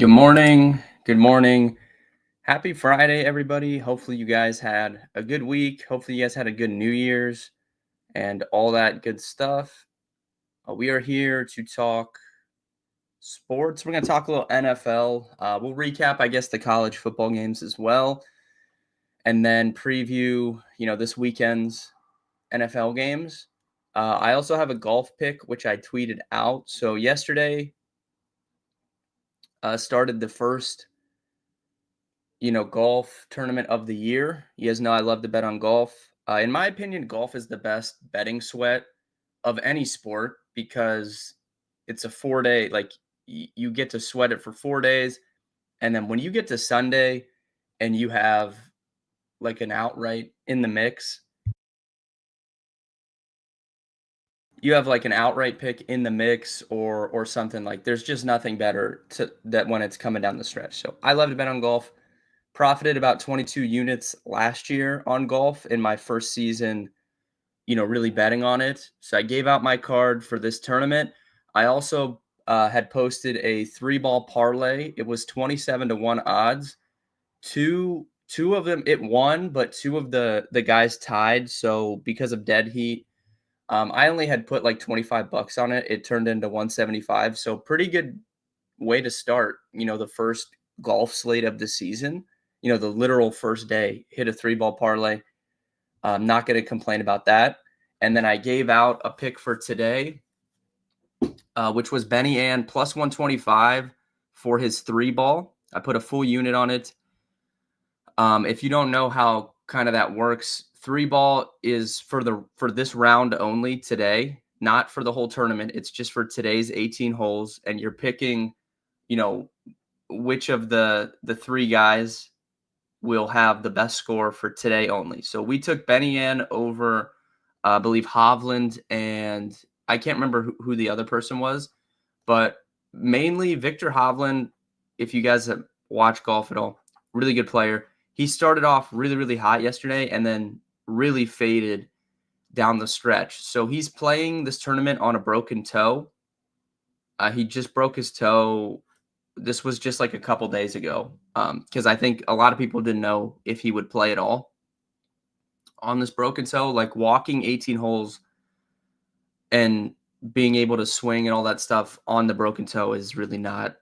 Good morning. Good morning. Happy Friday, everybody. Hopefully, you guys had a good week. Hopefully, you guys had a good New Year's and all that good stuff. We are here to talk sports. We're going to talk a little NFL. We'll recap, I guess, the college football games as well, and then preview, this weekend's NFL games. I also have a golf pick, which I tweeted out. So yesterday started the first golf tournament of the year. You guys know I love to bet on golf. In my opinion, golf is the best betting sweat of any sport because it's a 4 day, like you get to sweat it for 4 days. And then when you get to Sunday and you have like an outright in the mix, you have like an outright pick in the mix or something, like there's just nothing better to that when it's coming down the stretch. So I love to bet on golf. Profited about 22 units last year on golf in my first season, really betting on it. So I gave out my card for this tournament. I also had posted a 3-ball parlay. It was 27-1 odds. Two of them it won, but two of the guys tied. So because of dead heat, I only had put like 25 bucks on it. It turned into 175. So pretty good way to start, the first golf slate of the season. The literal first day, hit a 3-ball parlay. I'm not going to complain about that. And then I gave out a pick for today, which was Benny Ann plus 125 for his 3-ball. I put a full unit on it. If you don't know how kind of that works, 3-ball is for this round only today, not for the whole tournament. It's just for today's 18 holes, and you're picking, which of the three guys will have the best score for today only. So we took Benny Ann over, I believe, Hovland, and I can't remember who the other person was, but mainly Victor Hovland. If you guys have watched golf at all, really good player. He started off really, really hot yesterday and then really faded down the stretch. So he's playing this tournament on a broken toe. He just broke his toe. This was just like a couple days ago, because I think a lot of people didn't know if he would play at all on this broken toe. Like walking 18 holes and being able to swing and all that stuff on the broken toe is really not,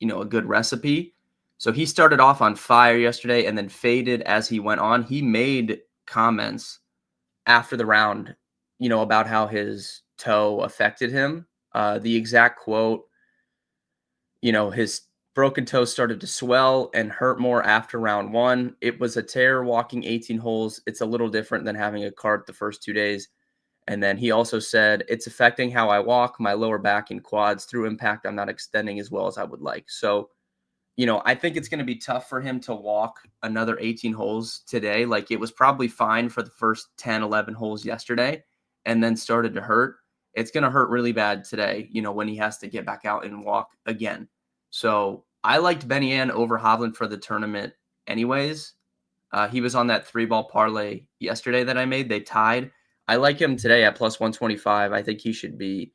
a good recipe. So he started off on fire yesterday and then faded as he went on. He made comments after the round, about how his toe affected him. The exact quote, his broken toe started to swell and hurt more after round one. It was a tear walking 18 holes. It's a little different than having a cart the first 2 days. And then he also said, it's affecting how I walk, my lower back and quads. Through impact, I'm not extending as well as I would like. So, I think it's going to be tough for him to walk another 18 holes today. Like, it was probably fine for the first 10, 11 holes yesterday and then started to hurt. It's going to hurt really bad today, when he has to get back out and walk again. So I liked Benny Ann over Hovland for the tournament anyways. He was on that 3-ball parlay yesterday that I made. They tied. I like him today at plus 125. I think he should be,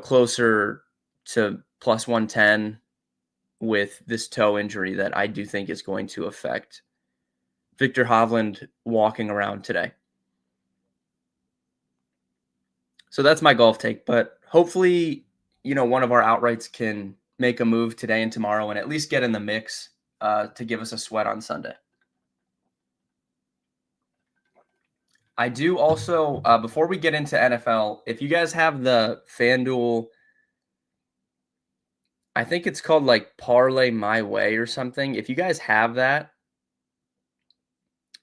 closer to plus 110 with this toe injury that I do think is going to affect Victor Hovland walking around today. So that's my golf take, but hopefully, one of our outrights can make a move today and tomorrow and at least get in the mix to give us a sweat on Sunday. I do also, before we get into NFL, if you guys have the FanDuel, I think it's called like Parlay My Way or something. If you guys have that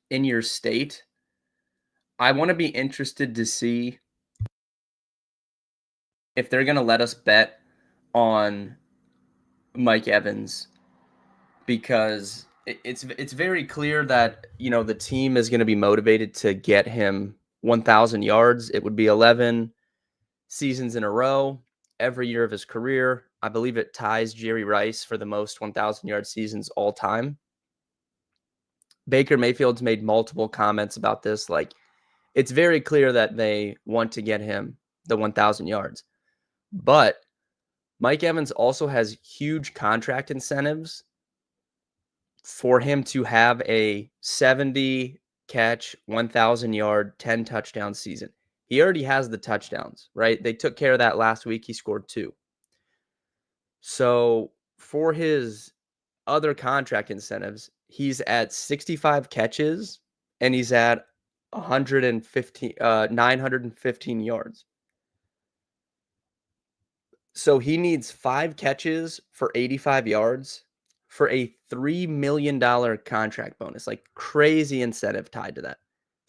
in your state, I want to be interested to see if they're going to let us bet on Mike Evans, because it's very clear that, the team is going to be motivated to get him 1,000 yards. It would be 11 seasons in a row, every year of his career. I believe it ties Jerry Rice for the most 1,000-yard seasons all time. Baker Mayfield's made multiple comments about this. Like, it's very clear that they want to get him the 1,000 yards. But Mike Evans also has huge contract incentives for him to have a 70 catch, 1,000 yard, 10 touchdown season. He already has the touchdowns, right? They took care of that last week. He scored 2. So for his other contract incentives, he's at 65 catches and he's at 915 yards. So he needs 5 catches for 85 yards for a $3 million contract bonus. Like, crazy incentive tied to that.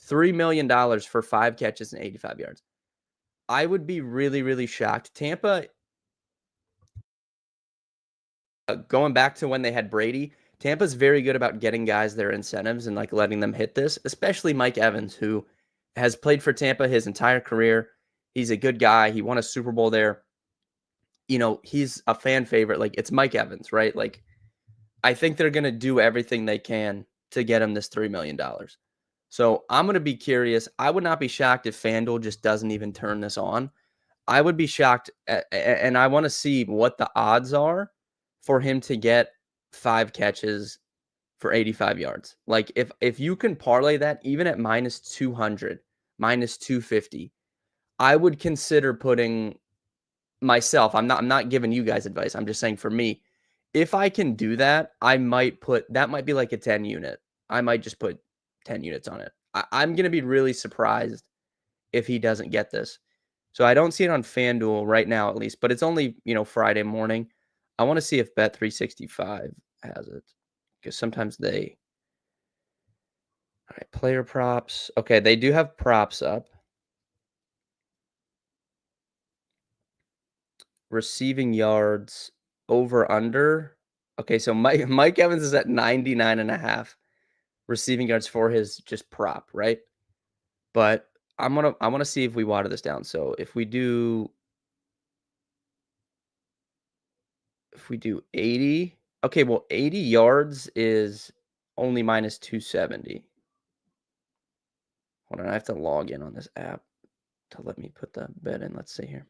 $3 million for 5 catches and 85 yards. I would be really, really shocked. Tampa, going back to when they had Brady, Tampa's very good about getting guys their incentives and like letting them hit this, especially Mike Evans, who has played for Tampa his entire career. He's a good guy. He won a Super Bowl there. He's a fan favorite. Like, it's Mike Evans, right? Like, I think they're going to do everything they can to get him this $3 million. So I'm going to be curious. I would not be shocked if FanDuel just doesn't even turn this on. I would be shocked, and I want to see what the odds are for him to get 5 catches for 85 yards. Like, if you can parlay that even at minus 200, minus 250, I would consider putting myself. I'm not giving you guys advice. I'm just saying, for me, if I can do that, I might put that might be like a 10 unit. I might just put 10 units on it. I'm going to be really surprised if he doesn't get this. So I don't see it on FanDuel right now, at least, but it's only, Friday morning. I want to see if Bet365 has it, because sometimes they. All right, player props. Okay, they do have props up. Receiving yards over under. Okay, so Mike Evans is at 99.5 receiving yards for his just prop, right? But I want to see if we water this down. So if we do 80, okay, well, 80 yards is only minus 270. Hold on, I have to log in on this app to let me put the bet in. Let's see here.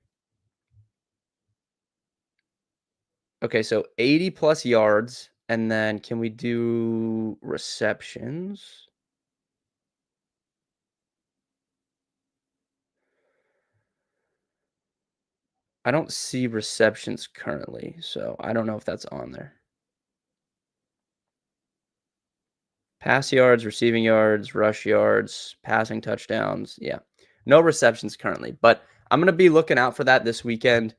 Okay, so 80 plus yards, and then can we do receptions? I don't see receptions currently, so I don't know if that's on there. Pass yards, receiving yards, rush yards, passing touchdowns. Yeah. No receptions currently, but I'm going to be looking out for that this weekend.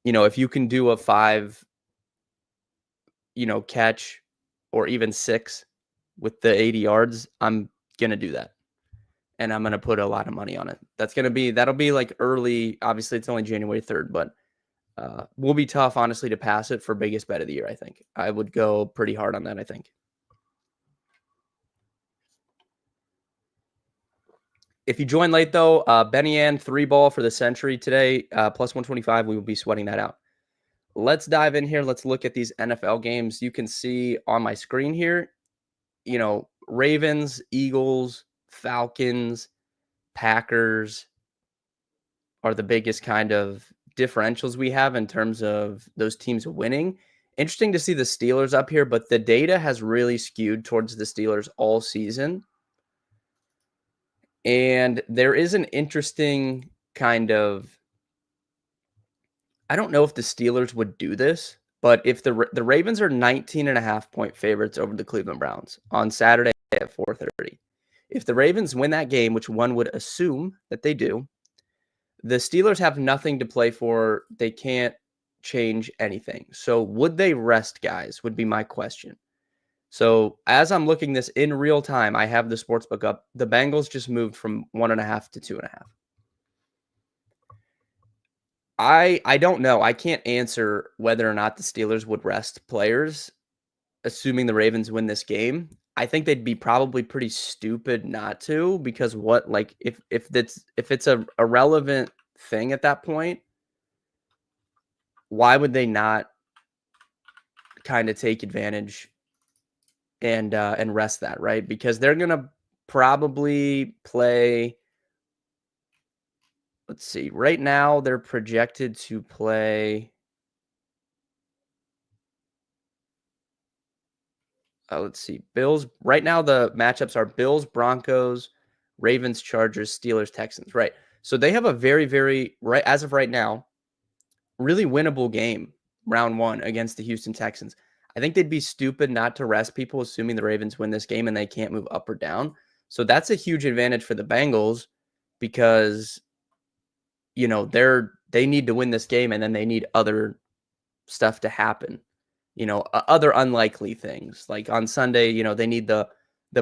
If you can do a 5, catch or even 6 with the 80 yards, I'm going to do that. And I'm going to put a lot of money on it. That'll be like early. Obviously, it's only January 3rd, but will be tough, honestly, to pass it for biggest bet of the year, I think. I would go pretty hard on that, I think. If you join late, though, Benny Ann 3-ball for the century today, plus 125. We will be sweating that out. Let's dive in here. Let's look at these NFL games. You can see on my screen here, Ravens, Eagles, Falcons, Packers are the biggest kind of differentials we have in terms of those teams winning. Interesting to see the Steelers up here, but the data has really skewed towards the Steelers all season. And there is an interesting kind of, I don't know if the Steelers would do this, but if the Ravens are 19.5-point favorites over the Cleveland Browns on Saturday at 4:30, if the Ravens win that game, which one would assume that they do, the Steelers have nothing to play for. They can't change anything. So would they rest guys would be my question. So as I'm looking this in real time, I have the sportsbook up. The Bengals just moved from 1.5 to 2.5. I don't know. I can't answer whether or not the Steelers would rest players, assuming the Ravens win this game. I think they'd be probably pretty stupid not to, because if it's a irrelevant thing at that point, why would they not kind of take advantage and rest that, right? Because they're gonna probably play. Let's see. Right now, they're projected to play let's see. Bills. Right now, the matchups are Bills, Broncos, Ravens, Chargers, Steelers, Texans. Right. So they have a very, very right as of right now, really winnable game, round one against the Houston Texans. I think they'd be stupid not to rest people, assuming the Ravens win this game and they can't move up or down. So that's a huge advantage for the Bengals because they need to win this game and then they need other stuff to happen. Other unlikely things. Like on Sunday, they need the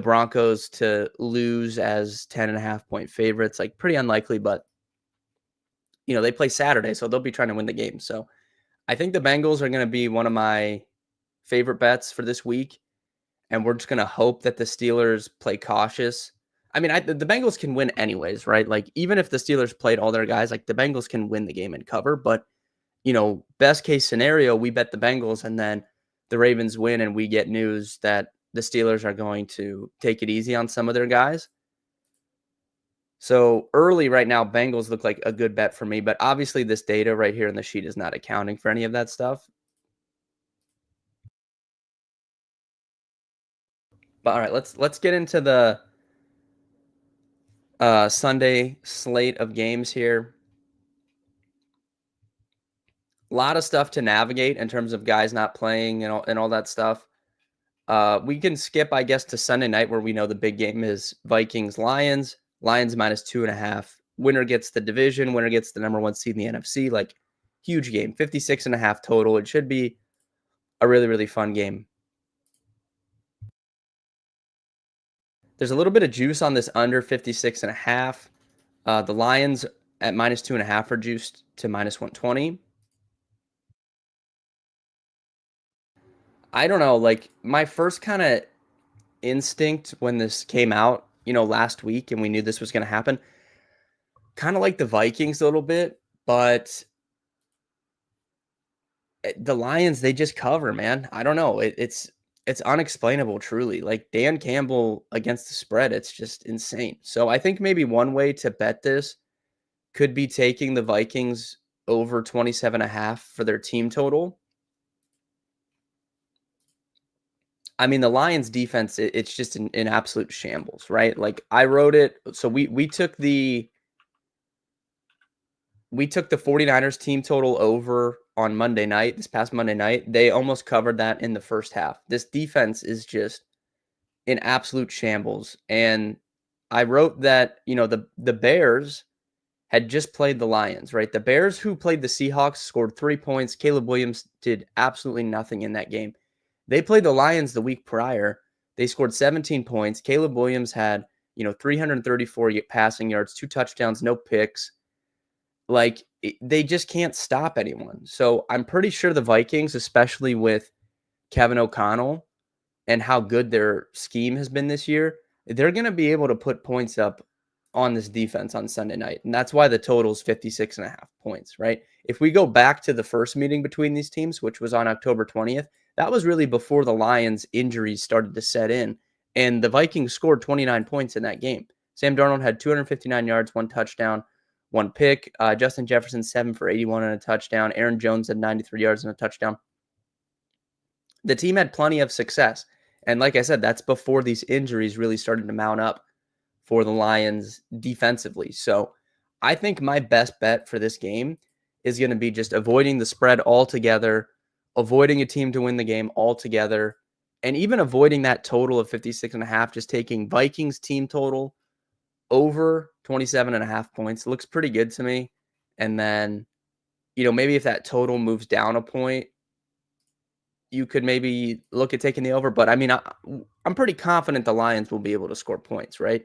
Broncos to lose as 10.5 point favorites. Like pretty unlikely, but they play Saturday, so they'll be trying to win the game. So I think the Bengals are going to be one of my favorite bets for this week, and we're just going to hope that the Steelers play cautious. I mean, the Bengals can win anyways, right? Like even if the Steelers played all their guys, like the Bengals can win the game and cover. But best case scenario, we bet the Bengals, and then the Ravens win, and we get news that the Steelers are going to take it easy on some of their guys. So early right now, Bengals look like a good bet for me, but obviously this data right here in the sheet is not accounting for any of that stuff. But all right, let's get into the Sunday slate of games here. A lot of stuff to navigate in terms of guys not playing and all that stuff. We can skip, I guess, to Sunday night where we know the big game is Vikings-Lions. Lions -2.5. Winner gets the division. Winner gets the number one seed in the NFC. Like, huge game. 56.5 total. It should be a really, really fun game. There's a little bit of juice on this under 56.5. The Lions at -2.5 are juiced to -120. I don't know. Like, my first kind of instinct when this came out, last week, and we knew this was going to happen, kind of like the Vikings a little bit, but the Lions, they just cover, man. I don't know. It's unexplainable, truly. Like Dan Campbell against the spread, it's just insane. So I think maybe one way to bet this could be taking the Vikings over 27.5 for their team total. I mean, the Lions defense, it's just an absolute shambles, right? Like I wrote it. So we took the 49ers team total over on Monday night, this past Monday night. They almost covered that in the first half. This defense is just in absolute shambles. And I wrote that, the Bears had just played the Lions, right? The Bears, who played the Seahawks, scored 3 points. Caleb Williams did absolutely nothing in that game. They played the Lions the week prior. They scored 17 points. Caleb Williams had, 334 passing yards, 2 touchdowns, no picks. Like, they just can't stop anyone. So I'm pretty sure the Vikings, especially with Kevin O'Connell and how good their scheme has been this year, they're going to be able to put points up on this defense on Sunday night. And that's why the total is 56.5 points, right? If we go back to the first meeting between these teams, which was on October 20th, that was really before the Lions' injuries started to set in. And the Vikings scored 29 points in that game. Sam Darnold had 259 yards, 1 touchdown, 1 pick. Justin Jefferson, 7 for 81 and a touchdown. Aaron Jones had 93 yards and a touchdown. The team had plenty of success. And like I said, that's before these injuries really started to mount up for the Lions defensively. So I think my best bet for this game is going to be just avoiding the spread altogether, avoiding a team to win the game altogether, and even avoiding that total of 56.5, just taking Vikings team total over 27.5 points. It looks pretty good to me. And then, maybe if that total moves down a point, you could maybe look at taking the over. But I mean, I'm pretty confident the Lions will be able to score points, right?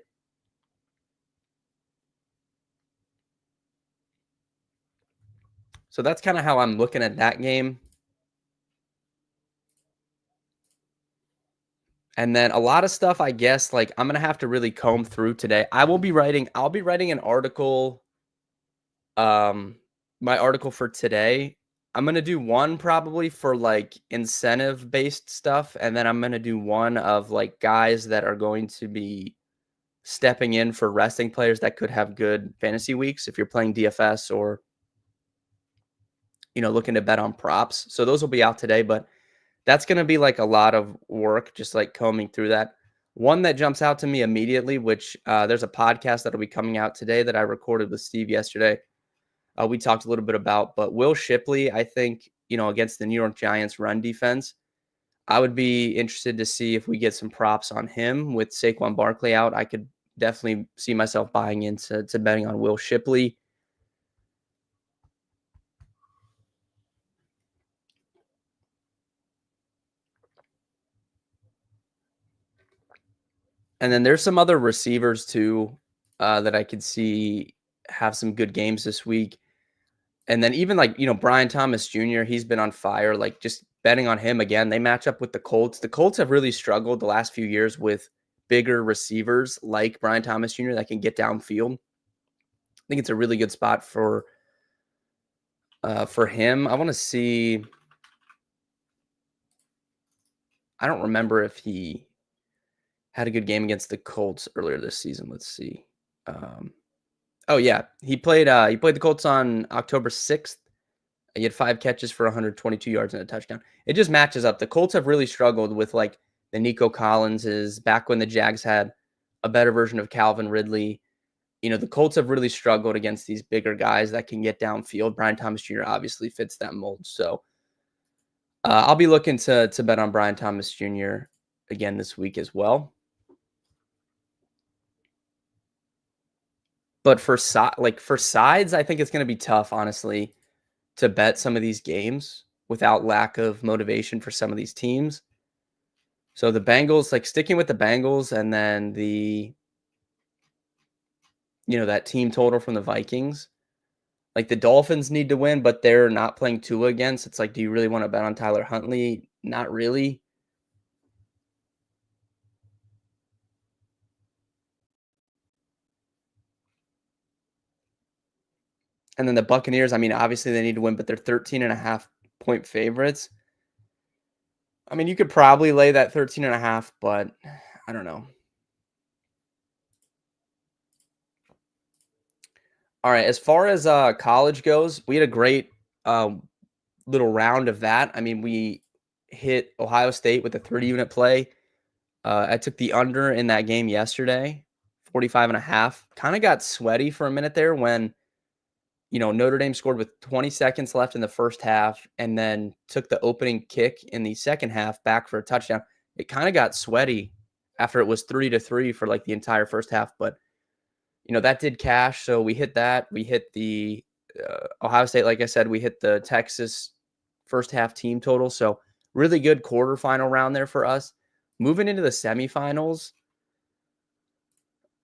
So that's kind of how I'm looking at that game. And then a lot of stuff, I guess, like I'm going to have to really comb through today. I'll be writing an article, my article for today. I'm going to do one probably for like incentive based stuff. And then I'm going to do one of like guys that are going to be stepping in for resting players that could have good fantasy weeks if you're playing DFS or, looking to bet on props. So those will be out today, but that's gonna be, like, a lot of work just, like, combing through that. One that jumps out to me immediately, which, there's a podcast that'll be coming out today that I recorded with Steve yesterday. We talked a little bit about, but Will Shipley, I think, against the New York Giants run defense, I would be interested to see if we get some props on him with Saquon Barkley out. I could definitely see myself buying into betting on Will Shipley. And then there's some other receivers too that I could see have some good games this week. And then even like, Brian Thomas Jr., he's been on fire. Like just betting on him again. They match up with the Colts. The Colts have really struggled the last few years with bigger receivers like Brian Thomas Jr. that can get downfield. I think it's a really good spot for him. I want to see. I don't remember if he had a good game against the Colts earlier this season. Let's see. Oh yeah, he played the Colts on October 6th. He had 5 catches for 122 yards and a touchdown. It just matches up. The Colts have really struggled with like the Nico Collinses back when the Jags had a better version of Calvin Ridley. The Colts have really struggled against these bigger guys that can get downfield. Brian Thomas Jr. obviously fits that mold. So I'll be looking to bet on Brian Thomas Jr. again this week as well. But for sides, I think it's going to be tough, honestly, to bet some of these games without lack of motivation for some of these teams. So the Bengals, like sticking with the Bengals, and then that team total from the Vikings. Like the Dolphins need to win, but they're not playing Tua again. So it's like, do you really want to bet on Tyler Huntley? Not really. And then the Buccaneers, I mean, obviously they need to win, but they're 13.5-point favorites. I mean, you could probably lay that 13.5, but I don't know. All right, as far as college goes, we had a great little round of that. I mean, we hit Ohio State with a 30-unit play. I took the under in that game yesterday, 45.5. Kind of got sweaty for a minute there when Notre Dame scored with 20 seconds left in the first half and then took the opening kick in the second half back for a touchdown. It kind of got sweaty after it was 3-3 for like the entire first half, but that did cash. So we hit that. We hit the Ohio State, like I said, we hit the Texas first half team total. So really good quarterfinal round there for us. Moving into the semifinals,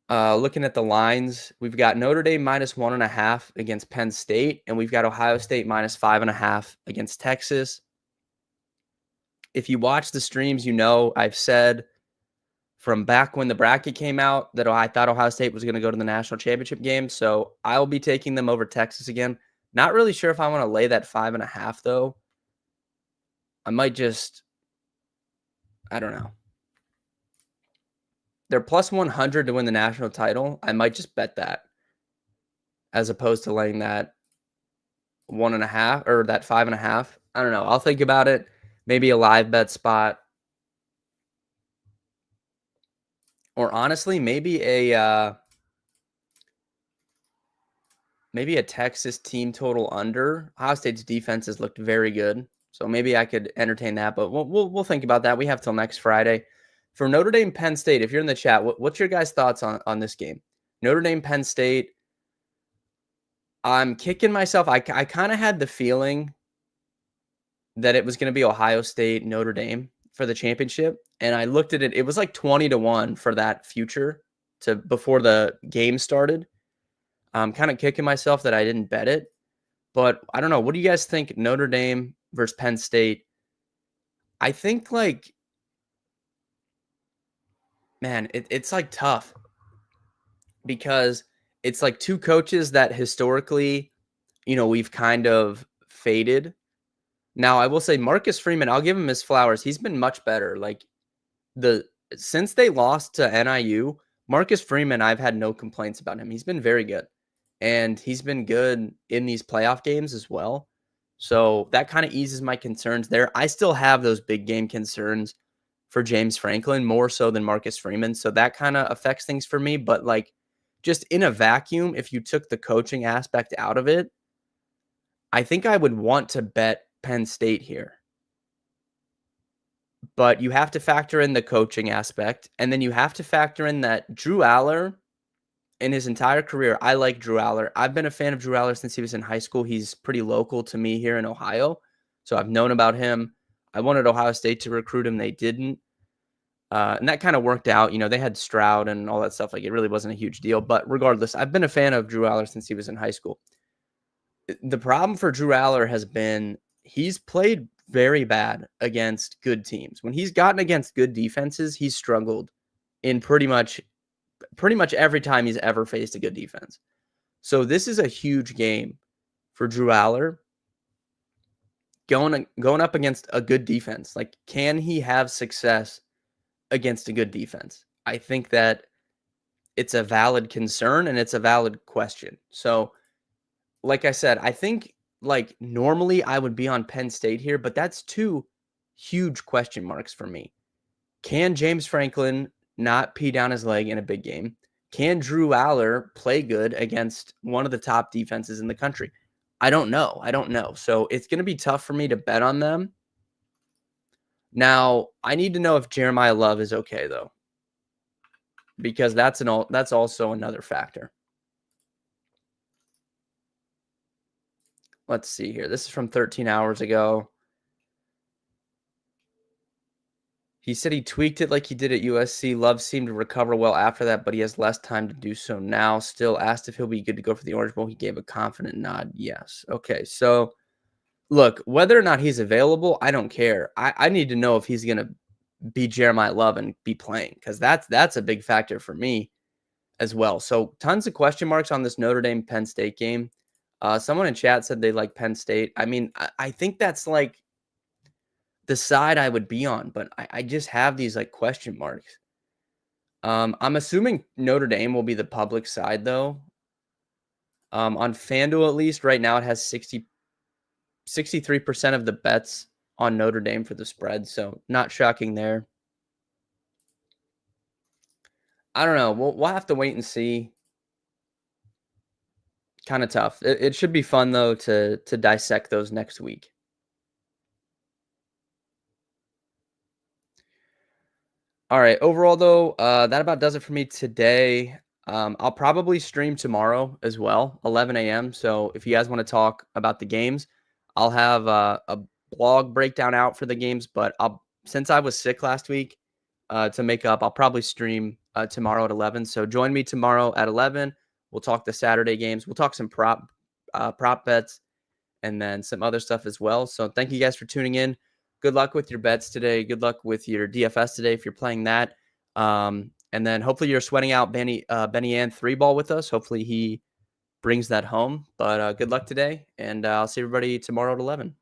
looking at the lines, we've got Notre Dame -1.5 against Penn State, and we've got Ohio State -5.5 against Texas. If you watch the streams, I've said from back when the bracket came out that I thought Ohio State was going to go to the national championship game. So I'll be taking them over Texas again. Not really sure if I want to lay that 5.5 though. I might I don't know. They're +100 to win the national title. I might just bet that as opposed to laying that 1.5 or that 5.5. I don't know. I'll think about it. Maybe a live bet spot. Or honestly, maybe a Texas team total under. Ohio State's defense has looked very good, so maybe I could entertain that. But we'll think about that. We have till next Friday. For Notre Dame Penn State, if you're in the chat, what's your guys' thoughts on this game? Notre Dame Penn State. I'm kicking myself. I kind of had the feeling that it was going to be Ohio State Notre Dame for the championship, and I looked at it. It was like 20-1 for that future to before the game started. I'm kind of kicking myself that I didn't bet it, but I don't know. What do you guys think? Notre Dame versus Penn State. I think man, it's like tough because it's like two coaches that historically, we've kind of faded. Now, I will say Marcus Freeman, I'll give him his flowers. He's been much better. Like since they lost to NIU, Marcus Freeman, I've had no complaints about him. He's been very good. And he's been good in these playoff games as well. So that kind of eases my concerns there. I still have those big game concerns for James Franklin more so than Marcus Freeman. So that kind of affects things for me. But like just in a vacuum, if you took the coaching aspect out of it, I think I would want to bet Penn State here. But you have to factor in the coaching aspect. And then you have to factor in that Drew Aller in his entire career, I like Drew Aller. I've been a fan of Drew Aller since he was in high school. He's pretty local to me here in Ohio. So I've known about him. I wanted Ohio State to recruit him. They didn't. And that kind of worked out. You know, they had Stroud and all that stuff. Like, it really wasn't a huge deal. But regardless, I've been a fan of Drew Aller since he was in high school. The problem for Drew Aller has been he's played very bad against good teams. When he's gotten against good defenses, he's struggled in pretty much every time he's ever faced a good defense. So this is a huge game for Drew Aller going up against a good defense. Like, can he have success against a good defense? I think that it's a valid concern and it's a valid question. So, like I said, I think like normally I would be on Penn State here, but that's two huge question marks for me. Can James Franklin not pee down his leg in a big game? Can Drew Aller play good against one of the top defenses in the country? I don't know. So it's going to be tough for me to bet on them. Now, I need to know if Jeremiah Love is okay, though, because that's also another factor. Let's see here. This is from 13 hours ago. He said he tweaked it like he did at USC. Love seemed to recover well after that, but he has less time to do so now. Still asked if he'll be good to go for the Orange Bowl. He gave a confident nod. Yes. Okay. So, look, whether or not he's available, I don't care. I need to know if he's going to be Jeremiah Love and be playing, because that's a big factor for me as well. So, tons of question marks on this Notre Dame Penn State game. Someone in chat said they like Penn State. I mean, I think that's like the side I would be on, but I just have these like question marks. I'm assuming Notre Dame will be the public side though. On FanDuel, at least right now, it has 63% of the bets on Notre Dame for the spread. So not shocking there. I don't know. We'll have to wait and see. Kind of tough. It should be fun though to dissect those next week. All right. Overall, though, that about does it for me today. I'll probably stream tomorrow as well, 11 a.m. So if you guys want to talk about the games, I'll have a blog breakdown out for the games. But since I was sick last week, to make up, I'll probably stream tomorrow at 11. So join me tomorrow at 11. We'll talk the Saturday games. We'll talk some prop bets and then some other stuff as well. So thank you guys for tuning in. Good luck with your bets today. Good luck with your DFS today if you're playing that. And then hopefully you're sweating out Benny Ann 3-ball with us. Hopefully he brings that home. But good luck today, and I'll see everybody tomorrow at 11.